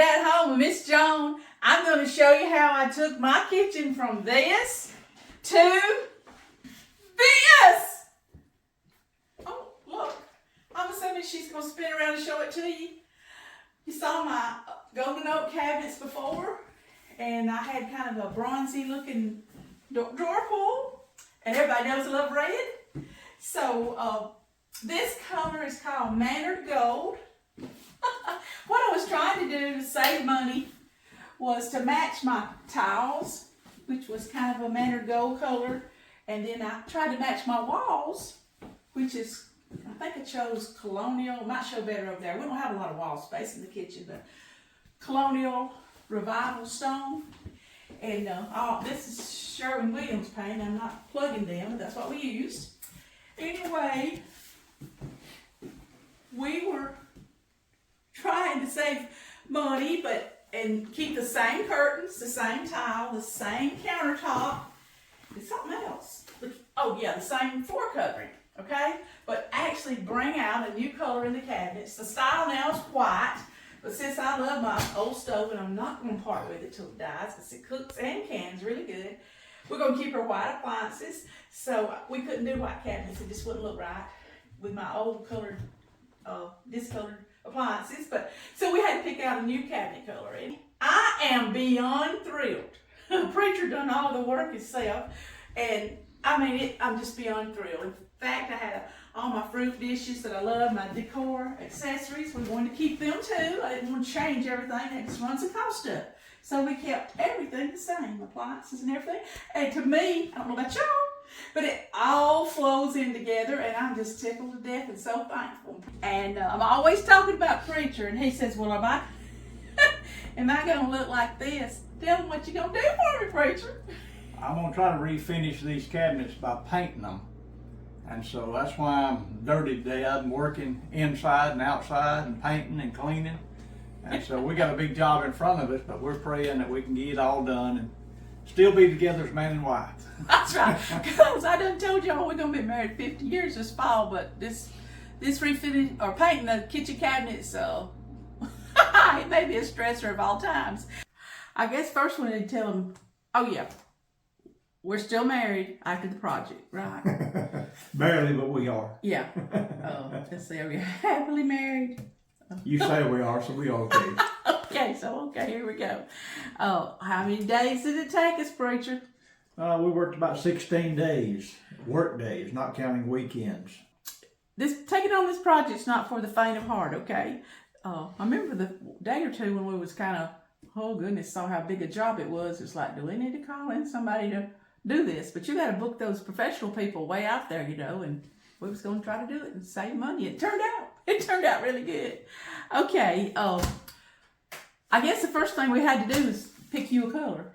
at home with Miss Joan. I'm going to show you how I took my kitchen from this to this. Oh, look. I'm assuming she's going to spin around and show it to you. You saw my golden oak cabinets before, and I had kind of a bronzy looking drawer pull, and everybody knows I love red. So this color is called Mannered Gold. What I was trying to do to save money was to match my tiles, which was kind of a Mannered Gold color, and then I tried to match my walls, which is, I think I chose Colonial. It might show better over there. We don't have a lot of wall space in the kitchen, but Colonial Revival Stone. And this is Sherwin-Williams paint. I'm not plugging them, but that's what we used. Anyway, we were trying to save money, and keep the same curtains, the same tile, the same countertop. It's something else. Oh yeah, the same floor covering, okay? But actually bring out a new color in the cabinets. The style now is white, but since I love my old stove and I'm not going to part with it till it dies, because it cooks and cans really good, we're going to keep our white appliances. So we couldn't do white cabinets. It just wouldn't look right with my old colored, discolored appliances. But so we had to pick out a new cabinet color. And I am beyond thrilled. The preacher done all the work himself, and I mean, I'm just beyond thrilled. In fact, I had all my fruit dishes that I love, my decor accessories. We wanted to keep them too. I didn't want to change everything. That just runs the cost up. So we kept everything the same, appliances and everything. And to me, I don't know about y'all, but it all flows in together, and I'm just tickled to death and so thankful. And I'm always talking about preacher, and he says, well, am I going to look like this? Tell him what you going to do for me, preacher. I'm going to try to refinish these cabinets by painting them. And so that's why I'm dirty today. I've been working inside and outside and painting and cleaning. And so we got a big job in front of us, but we're praying that we can get it all done and still be together as man and wife. That's right. Because I done told y'all we're going to be married 50 years this fall, but this refinish or painting the kitchen cabinets, it may be a stressor of all times. I guess first we need to tell them, oh yeah, we're still married after the project, right? Barely, but we are. Yeah. Let's see, are we happily married? You say we are, so we are okay. Okay, here we go. Oh, how many days did it take us, preacher? We worked about 16 days, work days, not counting weekends. Taking on this project's not for the faint of heart, okay? I remember the day or two when we was kind of, oh goodness, saw how big a job it was. It's like, do we need to call in somebody to do this? But you got to book those professional people way out there, and we was going to try to do it and save money. It turned out really good. Okay, I guess the first thing we had to do is pick you a color.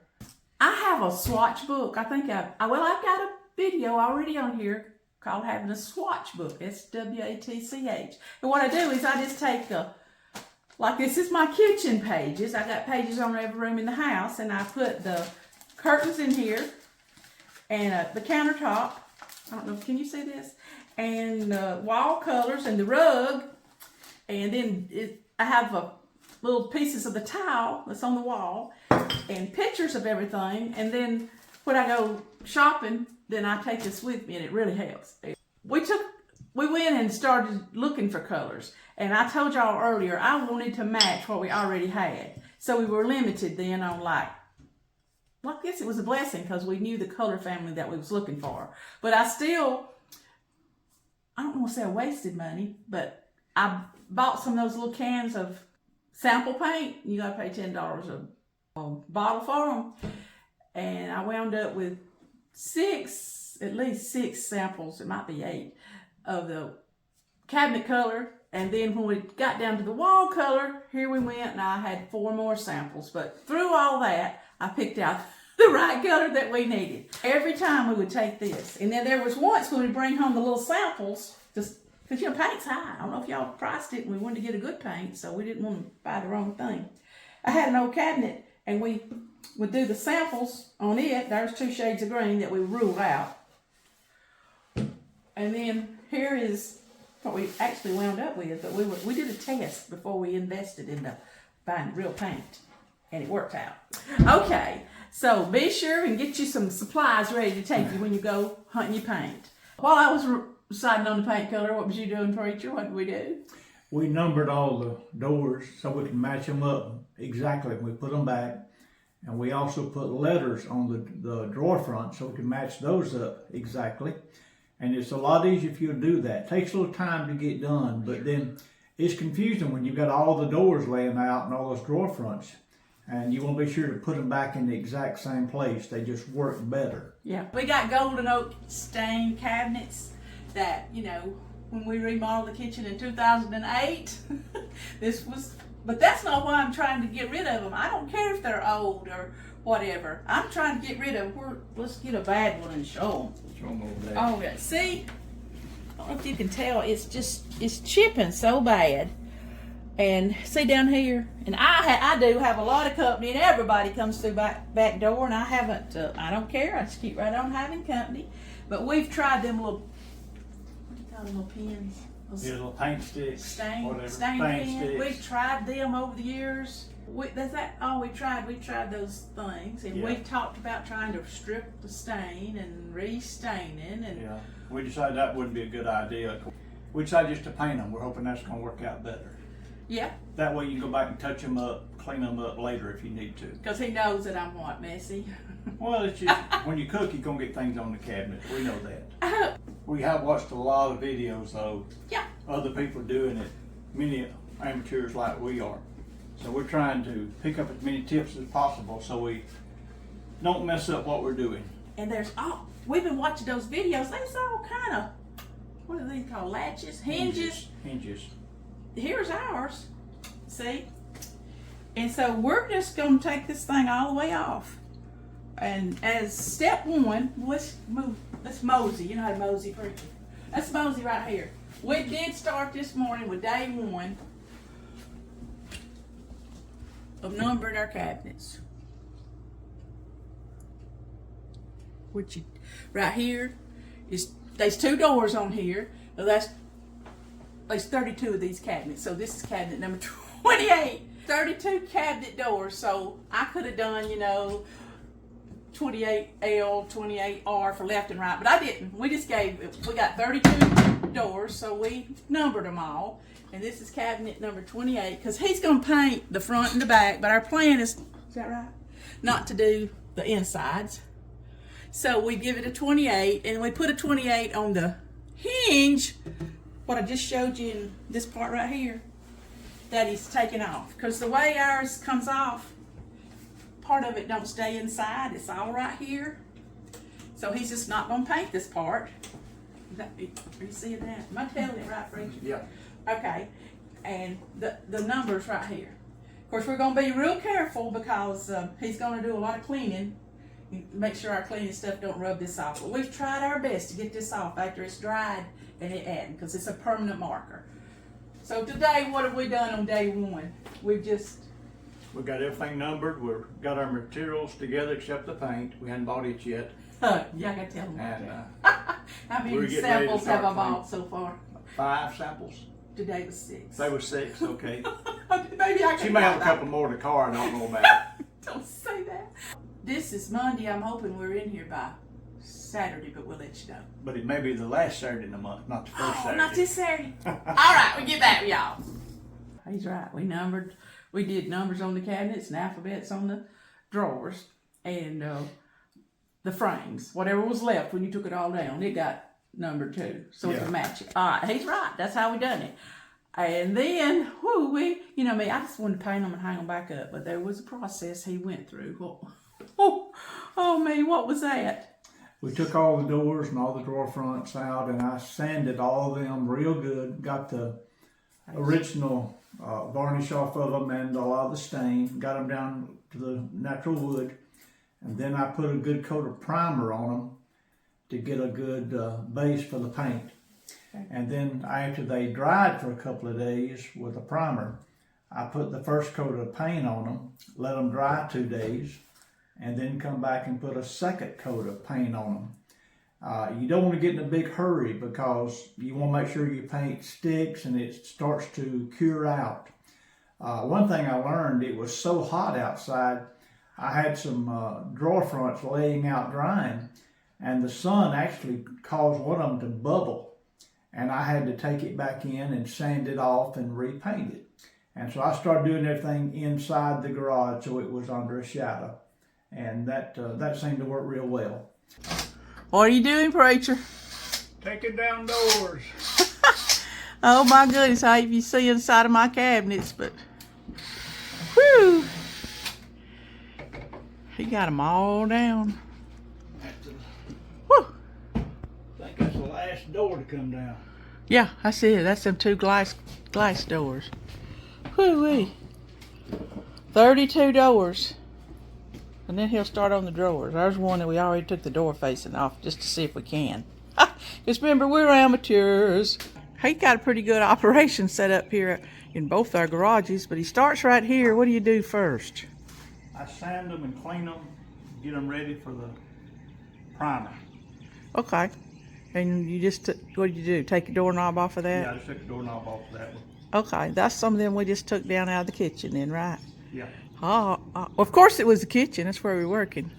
I have a swatch book. I think I've got a video already on here called having a swatch book, SWATCH. And what I do is I just take like this is my kitchen pages. I got pages on every room in the house, and I put the curtains in here and the countertop. I don't know, can you see this? And wall colors and the rug. And then I have little pieces of the tile that's on the wall and pictures of everything. And then when I go shopping, then I take this with me, and it really helps. We went and started looking for colors. And I told y'all earlier, I wanted to match what we already had. So we were limited then on I guess it was a blessing because we knew the color family that we was looking for. But I don't want to say I wasted money, but I bought some of those little cans of sample paint. You got to pay $10 a bottle for them. And I wound up with at least six samples, it might be 8, of the cabinet color. And then when we got down to the wall color, here we went, and I had 4 more samples. But through all that, I picked out the right color that we needed. Every time we would take this. And then there was once when we bring home the little samples, just because paint's high. I don't know if y'all priced it, and we wanted to get a good paint, so we didn't want to buy the wrong thing. I had an old cabinet, and we would do the samples on it. There's 2 shades of green that we ruled out. And then here is what we actually wound up with, but we did a test before we invested in the buying real paint. And it worked out. Okay, so be sure and get you some supplies ready to take you when you go hunting your paint. While I was deciding on the paint color, what was you doing, Preacher? What did we do? We numbered all the doors so we can match them up exactly. We put them back. And we also put letters on the drawer front so we can match those up exactly. And it's a lot easier if you do that. It takes a little time to get done, but then it's confusing when you've got all the doors laying out and all those drawer fronts. And you want to be sure to put them back in the exact same place. They just work better. Yeah. We got golden oak stained cabinets that, you know, when we remodeled the kitchen in 2008, but that's not why I'm trying to get rid of them. I don't care if they're old or whatever. I'm trying to get rid of them. Let's get a bad one and show them. Show them over there. Oh, yeah. See? I don't know if you can tell. It's chipping so bad. And see down here, and I do have a lot of company, and everybody comes through back door, and I haven't. I don't care. I just keep right on having company. But we've tried them little, what do you call them, little pins? Yeah, little paint sticks. Stain paint pins. sticks. We've tried them over the years. That's all we tried. We've tried those things, and we've talked about trying to strip the stain and re-staining. And yeah, we decided that wouldn't be a good idea. We decided just to paint them. We're hoping that's going to work out better. Yeah. That way you can go back and touch them up, clean them up later if you need to. Because he knows that I'm what, messy. Well, it's just when you cook, you're going to get things on the cabinet. We know that. We have watched a lot of videos, though. Yeah. Other people doing it, many amateurs like we are. So we're trying to pick up as many tips as possible so we don't mess up what we're doing. And we've been watching those videos. There's all kind of, what are these called? Latches? Hinges? Hinges. Here's ours. See? And so we're just going to take this thing all the way off. And as step one, let's mosey. You know how to mosey, Preacher? Let's mosey right here. We did start this morning with day one of numbering our cabinets. Which right here is, there's 2 doors on here. Now there's 32 of these cabinets. So this is cabinet number 28. 32 cabinet doors. So I could have done, 28L, 28R for left and right, but I didn't. We got 32 doors, so we numbered them all. And this is cabinet number 28, because he's going to paint the front and the back, but our plan is that right? Not to do the insides. So we give it a 28, and we put a 28 on the hinge, what I just showed you in this part right here, that he's taking off. Because the way ours comes off, part of it don't stay inside. It's all right here. So he's just not going to paint this part. Are you seeing that? Am I telling it right, Preacher? Yeah. Okay. And the numbers right here. Of course, we're going to be real careful because he's going to do a lot of cleaning. Make sure our cleaning stuff don't rub this off. But we've tried our best to get this off after it's dried and it hadn't, because it's a permanent marker. So today, what have we done on day one? We've got everything numbered. We've got our materials together except the paint. We hadn't bought it yet. Yeah, I got to tell them. And how we're many getting ready to samples have I start bought so far? 5 samples. Today was 6. They were 6, okay. Maybe I She can may have a that. couple more in the car I don't know about. Don't say that. This is Monday. I'm hoping we're in here by Saturday, but we'll let you know. But it may be the last Saturday in the month, not the first Saturday. Not this Saturday. All right, we get back, y'all. He's right. We did numbers on the cabinets and alphabets on the drawers, and the frames. Whatever was left when you took it all down, it got numbered too, so it can match it. All right, he's right. That's how we done it. And then, me, I just wanted to paint them and hang them back up, but there was a process he went through. Oh me, what was that? We took all the doors and all the drawer fronts out, and I sanded all of them real good. Got the original varnish off of them and a lot of the stain. Got them down to the natural wood. And then I put a good coat of primer on them to get a good base for the paint. Okay. And then after they dried for a couple of days with the primer, I put the first coat of paint on them, let them dry 2 days, and then come back and put a second coat of paint on them. You don't want to get in a big hurry because you want to make sure your paint sticks and it starts to cure out. One thing I learned, it was so hot outside, I had some drawer fronts laying out drying, and the sun actually caused one of them to bubble. And I had to take it back in and sand it off and repaint it. And so I started doing everything inside the garage so it was under a shadow. And that seemed to work real well. What are you doing, preacher? Taking down doors. Oh my goodness, I hate you see inside of my cabinets, but whew, he got them all down. Whew. I think that's the last door to come down. Yeah, I see it. That's them two glass doors. Whoo-wee. 32 doors. And then he'll start on the drawers. There's one that we already took the door facing off just to see if we can. Just remember, we're amateurs. He got a pretty good operation set up here in both our garages, but he starts right here. What do you do first? I sand them and clean them, get them ready for the primer. Okay. And you just, what did you do? Take the doorknob off of that? Yeah, I just took the doorknob off of that one. Okay, that's some of them we just took down out of the kitchen then, right? Yeah. Oh, of course it was the kitchen. That's where we're working.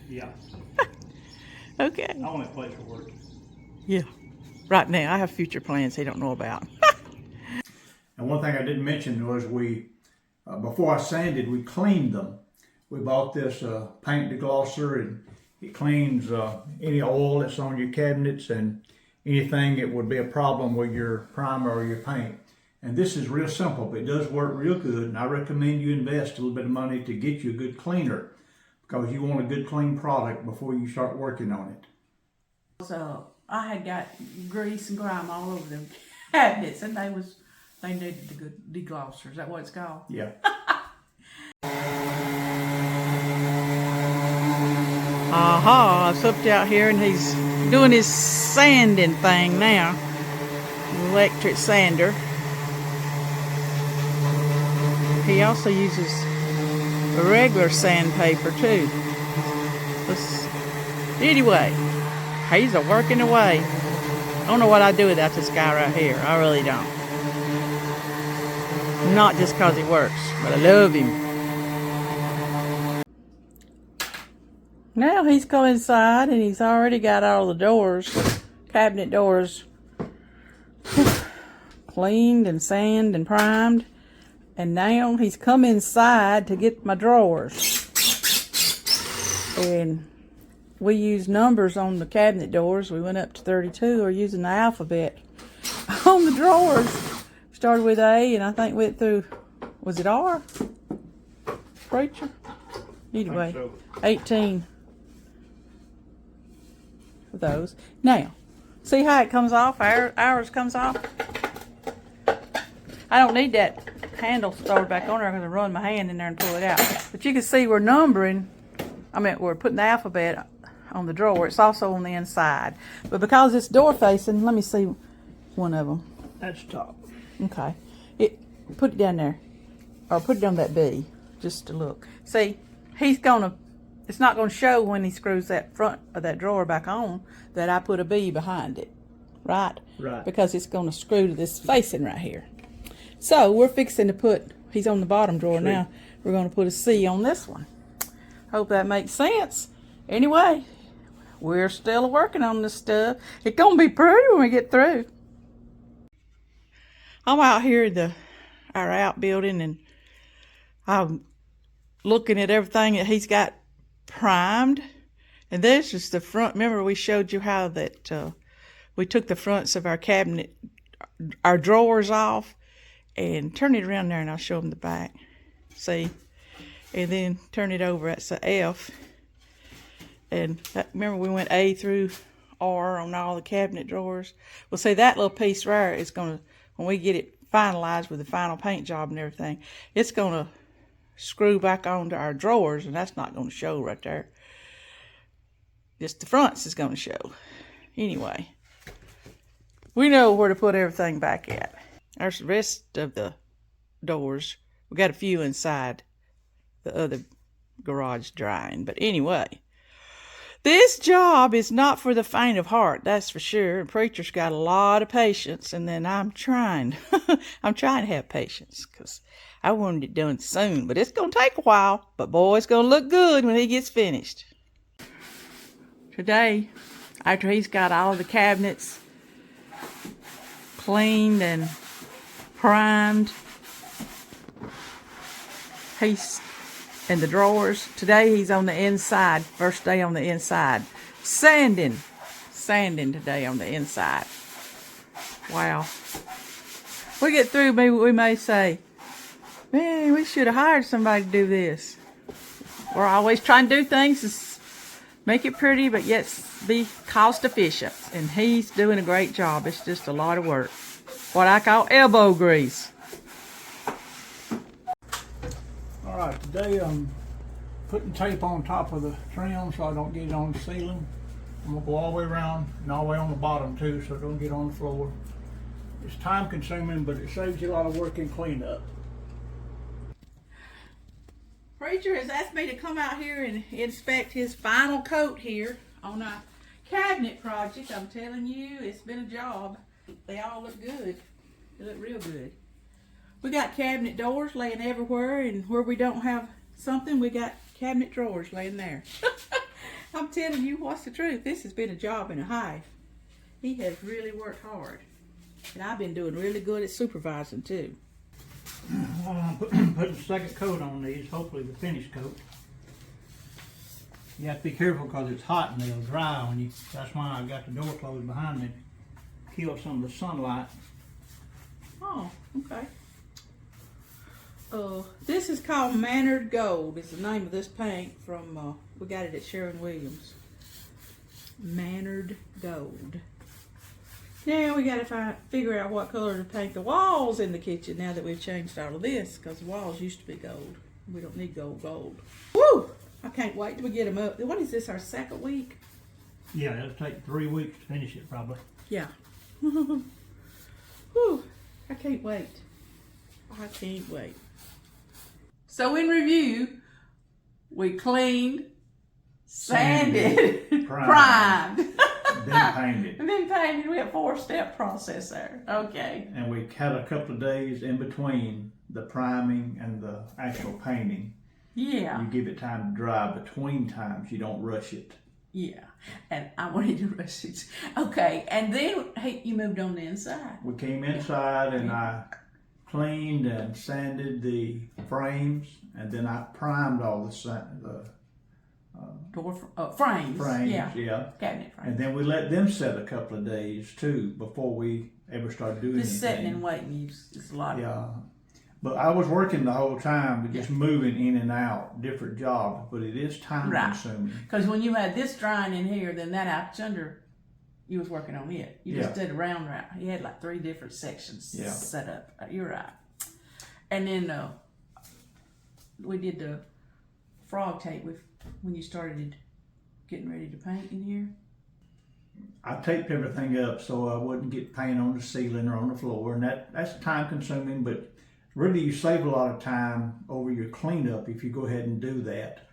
Yeah. Okay. The only place we're working. Yeah. Right now, I have future plans he don't know about. And one thing I didn't mention was we, before I sanded, we cleaned them. We bought this paint deglosser, and it cleans any oil that's on your cabinets and anything that would be a problem with your primer or your paint. And this is real simple, but it does work real good, and I recommend you invest a little bit of money to get you a good cleaner, because you want a good clean product before you start working on it. So I had got grease and grime all over them cabinets, and they needed the good deglosser. Is that what it's called? Yeah. Aha, I've slipped out here and he's doing his sanding thing now. Electric sander. He also uses a regular sandpaper too. Anyway, he's a working away. I don't know what I'd do without this guy right here. I really don't. Not just because he works, but I love him. Now he's come inside and he's already got all the doors, cabinet doors, cleaned and sanded and primed. And now he's come inside to get my drawers. And we use numbers on the cabinet doors. We went up to 32. We're using the alphabet on the drawers. Started with A and I think went through, was it R? Preacher? Either way, so. 18 of those. Now, see how it comes off? Ours comes off. I don't need that handle started back on there. I'm going to run my hand in there and pull it out. But you can see we're numbering. We're putting the alphabet on the drawer. It's also on the inside. But because it's door facing, let me see one of them. That's top. Okay. Put it down there. Or put it on that B, just to look. See, it's not going to show when he screws that front of that drawer back on that I put a B behind it. Right? Right. Because it's going to screw to this facing right here. So we're fixing to put, he's on the bottom drawer now, we're going to put a C on this one. Hope that makes sense. Anyway, we're still working on this stuff. It's going to be pretty when we get through. I'm out here in our outbuilding and I'm looking at everything that he's got primed. And this is the front. Remember we showed you how that we took the fronts of our cabinet, our drawers off. And turn it around there and I'll show them the back. See? And then turn it over. That's the F. And remember we went A through R on all the cabinet drawers? Well, see, that little piece right is going to, when we get it finalized with the final paint job and everything, it's going to screw back onto our drawers, and that's not going to show right there. Just the fronts is going to show. Anyway, we know where to put everything back at. There's the rest of the doors. We got a few inside the other garage drying. But anyway, This job is not for the faint of heart, that's for sure. And Preacher's got a lot of patience, and then I'm trying. I'm trying to have patience, because I wanted it done soon. But it's going to take a while. But boy, it's going to look good when he gets finished. Today, after he's got all of the cabinets cleaned and primed, and the drawers. Today he's on the inside. First day on the inside. Sanding today on the inside. Wow. We get through, maybe we may say, man, we should have hired somebody to do this. We're always trying to do things to make it pretty, but yet be cost efficient. And he's doing a great job. It's just a lot of work. What I call elbow grease. Alright, today I'm putting tape on top of the trim so I don't get it on the ceiling. I'm going to go all the way around and all the way on the bottom too so it don't get on the floor. It's time consuming, but it saves you a lot of work in cleanup. Preacher has asked me to come out here and inspect his final coat here on a cabinet project. I'm telling you, it's been a job. They all look good. They look real good. We got cabinet doors laying everywhere, and where we don't have something, we got cabinet drawers laying there. I'm telling you, what's the truth? This has been a job and a half. He has really worked hard. And I've been doing really good at supervising too. I'm putting the second coat on these, hopefully the finished coat. You have to be careful because it's hot and they'll dry when you, that's why I got the door closed behind me to kill some of the sunlight. Oh, okay. This is called Mannered Gold. It's the name of this paint from, we got it at Sherwin-Williams. Mannered Gold. Now we got to figure out what color to paint the walls in the kitchen now that we've changed all of this, because the walls used to be gold. We don't need gold. Woo! I can't wait till we get them up. What is this, our second week? Yeah, it'll take 3 weeks to finish it probably. Yeah. Whew! I can't wait. I can't wait. So in review, we cleaned, sanded, primed, then painted. and then painted. We have a 4-step process there. Okay. And we had a couple of days in between the priming and the actual painting. Yeah. You give it time to dry between times. You don't rush it. Yeah. And I wanted to rush it. Okay. And then, hey, you moved on the inside. We came inside and I cleaned and sanded the frames, and then I primed all the Door frames. Yeah. Cabinet frames. And then we let them set a couple of days too before we ever started doing Just anything. sitting and waiting. It's a lot. Yeah. But I was working the whole time, but just moving in and out, different jobs. But it is time consuming. Because when you had this drying in here, then that out yonder, you was working on it. You just did a round. You had like 3 different sections set up. You're right. And then we did the frog tape when you started getting ready to paint in here. I taped everything up so I wouldn't get paint on the ceiling or on the floor, and that's time consuming, but really you save a lot of time over your cleanup if you go ahead and do that.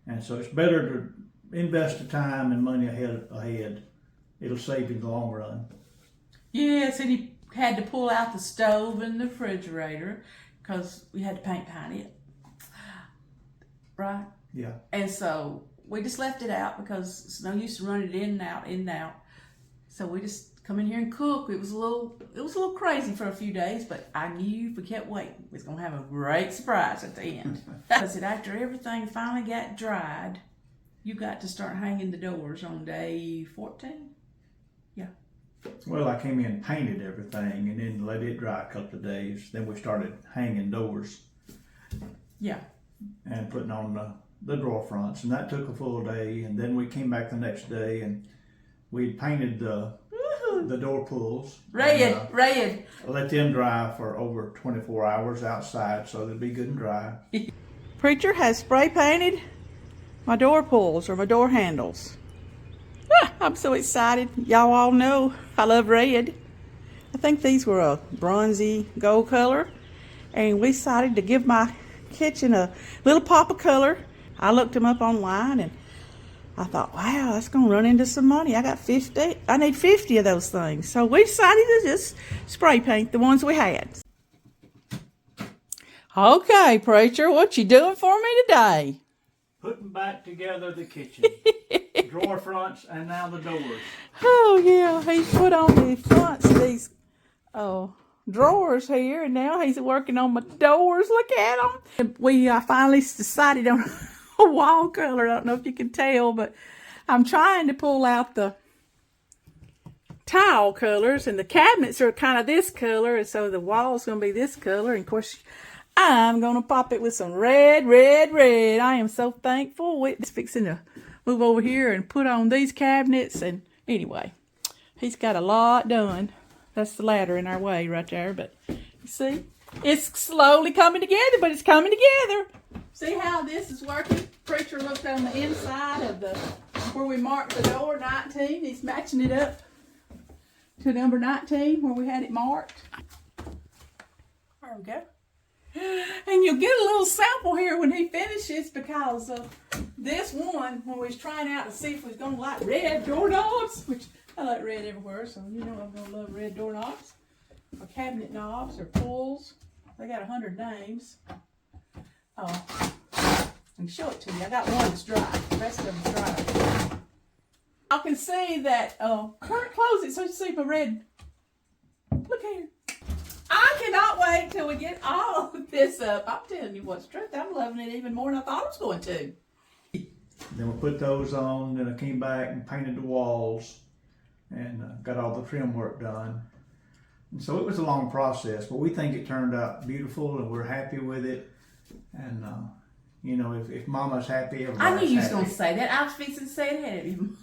And so it's better to invest the time and money ahead. It'll save you in the long run. Yes, and you had to pull out the stove and the refrigerator because we had to paint behind it. Right? Yeah. And so we just left it out because it's no use running it in and out. So we just come in here and cook. It was a little crazy for a few days, but I knew if we kept waiting, we was gonna have a great surprise at the end. Because after everything finally got dried, you got to start hanging the doors on day 14. Yeah. Well, I came in and painted everything and then let it dry a couple of days. Then we started hanging doors. Yeah. And putting on the drawer fronts, and that took a full day. And then we came back the next day and we painted the door pulls. Red. Let them dry for over 24 hours outside so they'll be good and dry. Preacher has spray painted my door pulls or my door handles. I'm so excited. Y'all all know I love red. I think these were a bronzy gold color, and we decided to give my kitchen a little pop of color. I looked them up online, and I thought, wow, that's going to run into some money. I need 50 of those things. So we decided to just spray paint the ones we had. Okay, preacher, what you doing for me today? Putting back together the kitchen. Drawer fronts and now the doors. Oh, yeah, he's put on the fronts of these drawers here, and now he's working on my doors. Look at them. We finally decided on a wall color. I don't know if you can tell, but I'm trying to pull out the tile colors, and the cabinets are kind of this color, and so the wall's going to be this color. And of course, I'm going to pop it with some red, red, red. I am so thankful. We're fixing to move over here and put on these cabinets. And anyway, he's got a lot done. That's the ladder in our way right there. But you see, it's slowly coming together, but it's coming together. See how this is working? Preacher looked on the inside of where we marked the door, 19. He's matching it up to number 19 where we had it marked. There we go. And you'll get a little sample here when he finishes, because of this one, when we was trying out to see if we was going to like red doorknobs, which I like red everywhere, so you know I'm going to love red doorknobs, or cabinet knobs, or pulls. They got 100 names. Oh, I can show it to you. I got one that's dry. The rest of them's dry. I can see that, close it so you see my red. Look here. I cannot wait till we get all of this up. I'm telling you what's truth. I'm loving it even more than I thought I was going to. Then we put those on, then I came back and painted the walls and got all the trim work done. And so it was a long process, but we think it turned out beautiful and we're happy with it. And, you know, if Mama's happy, everybody's happy. I knew you was going to say that. I was fixing to say it ahead of you.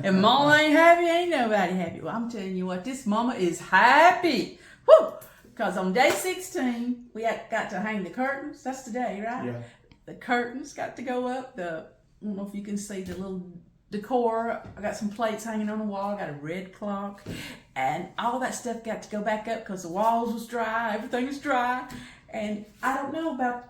If Mama ain't happy, ain't nobody happy. Well, I'm telling you what, this Mama is happy. Woo! Because on day 16, we got to hang the curtains. That's today, right? Yeah. The curtains got to go up. I don't know if you can see the little decor. I got some plates hanging on the wall. I got a red clock. And all that stuff got to go back up because the walls was dry. Everything was dry. And I don't know about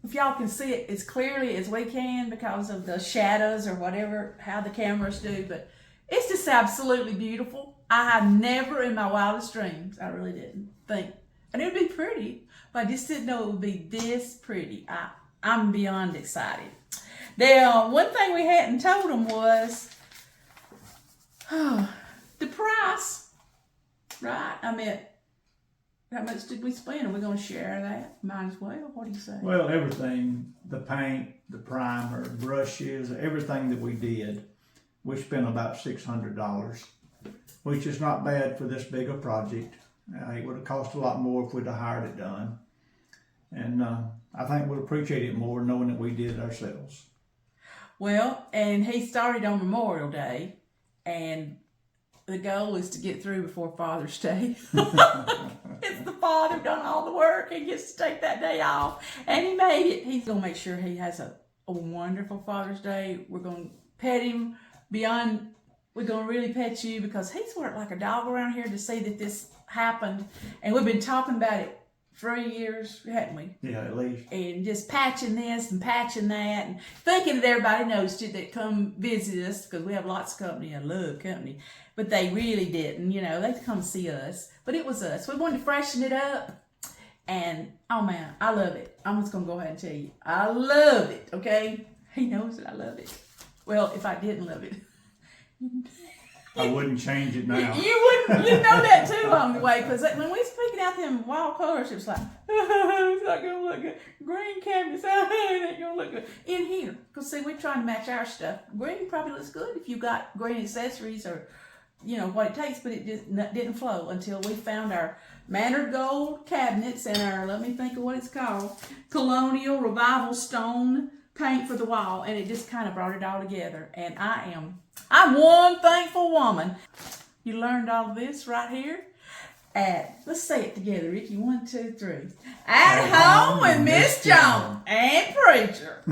if y'all can see it as clearly as we can because of the shadows or whatever, how the cameras do. But it's just absolutely beautiful. I have never in my wildest dreams, I really didn't think, and it would be pretty, but I just didn't know it would be this pretty. I'm beyond excited. Now, one thing we hadn't told them was the price, right? I mean, how much did we spend? Are we going to share that? Might as well. What do you say? Well, everything, the paint, the primer, brushes, everything that we did, we spent about $600, which is not bad for this big a project. It would have cost a lot more if we'd have hired it done. And I think we'll appreciate it more knowing that we did it ourselves. Well, and he started on Memorial Day, and the goal is to get through before Father's Day. It's the father done all the work. He gets to take that day off, and he made it. He's going to make sure he has a wonderful Father's Day. We're going to pet him beyond. We're going to really pet you because he's worked like a dog around here to see that this happened. And we've been talking about it 3 years, hadn't we? Yeah, at least. And just patching this and patching that and thinking that everybody knows that come visit us because we have lots of company. I love company. But they really didn't, you know. They come see us. But it was us. We wanted to freshen it up. And, oh man, I love it. I'm just going to go ahead and tell you. I love it, okay? He knows that I love it. Well, if I didn't love it. I wouldn't change it now. You wouldn't. You know that too along the way, because when we was picking out them wild colors, it was like, it's not gonna look good. Green cabinets, it ain't gonna look good in here. Because see, we're trying to match our stuff. Green probably looks good if you got green accessories or, you know, what it takes, but it just didn't flow until we found our Mannered Gold cabinets and our, let me think of what it's called, Colonial Revival Stone paint for the wall, and it just kind of brought it all together. And I'm one thankful woman. You learned all of this right here at, let's say it together, Ricky, 1, 2, 3. At home with Miss Joan and Preacher.